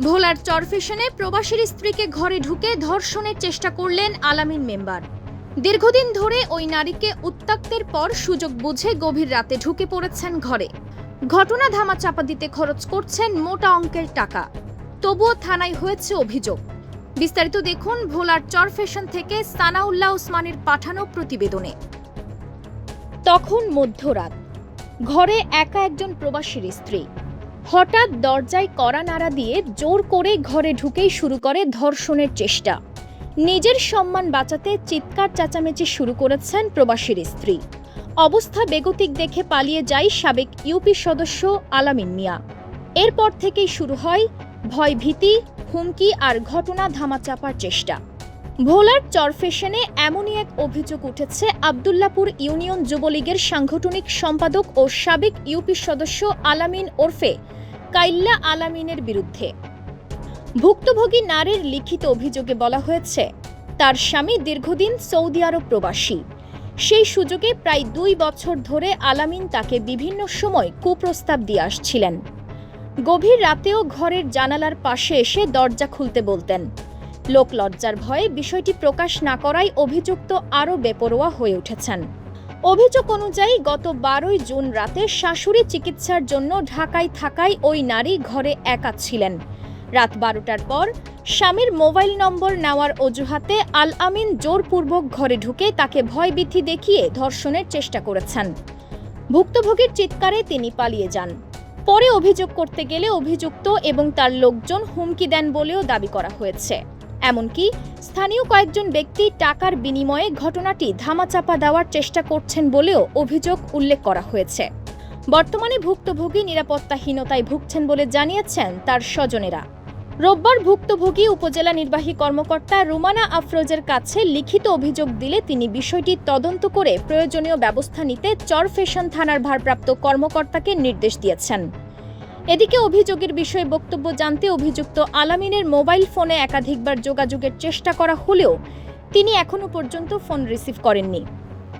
ভোলার চরফ্যাশনে প্রবাসীর স্ত্রীকে ঘরে ঢুকে ধর্ষণের চেষ্টা করলেন আলামিন মেম্বার। দীর্ঘদিন ধরে ওই নারীকে উত্ত্যক্তের পর সুযোগ বুঝে গভীর রাতে ঢুকে পড়েছেন ঘরে। ঘটনা ধামাচাপা দিতে খরচ করছেন মোটা অঙ্কের টাকা, তবুও থানায় হয়েছে অভিযোগ। বিস্তারিত দেখুন ভোলার চরফ্যাশন থেকে সানাউল্লাহ ওসমানের পাঠানো প্রতিবেদনে। তখন মধ্যরাত, ঘরে একা একজন প্রবাসীর স্ত্রী। হঠাৎ দরজায় কড়া নাড়া দিয়ে জোর করে ঘরে ঢুকেই শুরু করে ধর্ষণের চেষ্টা। নিজের সম্মান বাঁচাতে চিৎকার চেঁচামেচি শুরু করেছেন প্রবাসীর স্ত্রী। অবস্থা বেগতিক দেখে পালিয়ে যায় সাবেক ইউপি সদস্য আলামিন মিয়া। এরপর থেকেই শুরু হয় ভয়, ভীতি, হুমকি আর ঘটনা ধামাচাপার চেষ্টা। ভোলার চরফ্যাশনে এমনই এক অভিযোগ উঠেছে আব্দুল্লাপুর ইউনিয়ন যুবলীগের সাংগঠনিক সম্পাদক ও সাবেক ইউপি সদস্য আলামিন ওরফে কাইল্লা আলামিনের বিরুদ্ধে। ভুক্তভোগী নারীর লিখিত অভিযোগে বলা হয়েছে, তার স্বামী দীর্ঘদিন সৌদি আরব প্রবাসী। সেই সুযোগে প্রায় 2 বছর ধরে আলামিন তাকে বিভিন্ন সময় কুপ্রস্তাব দিয়ে আসছিলেন। গভীর রাতেও ঘরের জানালার পাশে এসে দরজা খুলতে বলতেন। লোকলজ্জার ভয়ে বিষয়টি প্রকাশ না করায় অভিযুক্ত আরও বেপরোয়া হয়ে উঠেছেন। অভিযোগ অনুযায়ী গত 12 জুন রাতে শাশুড়ি চিকিৎসার জন্য ঢাকায় থাকায় ওই নারী ঘরে একা ছিলেন। রাত 12টার পর স্বামীর মোবাইল নম্বর নেওয়ার অজুহাতে আল আমিন জোরপূর্বক ঘরে ঢুকে তাকে ভয়ভীতি দেখিয়ে ধর্ষণের চেষ্টা করেছেন। ভুক্তভোগীর চিৎকারে তিনি পালিয়ে যান। পরে অভিযোগ করতে গেলে অভিযুক্ত এবং তার লোকজন হুমকি দেন বলেও দাবি করা হয়েছে। এমনকি স্থানীয় কয়েকজন ব্যক্তি টাকার বিনিময়ে ঘটনাটি ধামাচাপা দেওয়ার চেষ্টা করছেন বলেও অভিযোগ উল্লেখ করা হয়েছে। বর্তমানে ভুক্তভোগী নিরাপত্তাহীনতায় ভুগছেন বলে জানিয়েছেন তার স্বজনেরা। রোববার ভুক্তভোগী উপজেলা নির্বাহী কর্মকর্তা রুমানা আফরোজের কাছে লিখিত অভিযোগ দিলে তিনি বিষয়টি তদন্ত করে প্রয়োজনীয় ব্যবস্থা নিতে চরফ্যাশন থানার ভারপ্রাপ্ত কর্মকর্তাকে নির্দেশ দিয়েছেন। এদিকে অভিযোগের বিষয়ে বক্তব্য জানতে অভিযুক্ত আলামিনের মোবাইল ফোনে একাধিকবার যোগাযোগের চেষ্টা করা হলেও তিনি এখনো পর্যন্ত ফোন রিসিভ করেননি।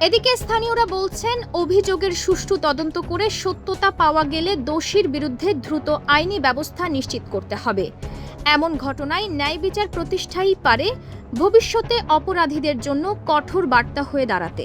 এদিকে স্থানীয়রা বলছেন, অভিযোগের সুষ্ঠু তদন্ত করে সত্যতা পাওয়া গেলে দোষীর বিরুদ্ধে দ্রুত আইনি ব্যবস্থা নিশ্চিত করতে হবে। এমন ঘটনায় ন্যায় বিচার প্রতিষ্ঠাই পারে ভবিষ্যতে অপরাধীদের জন্য কঠোর বার্তা হয়ে দাঁড়াতে।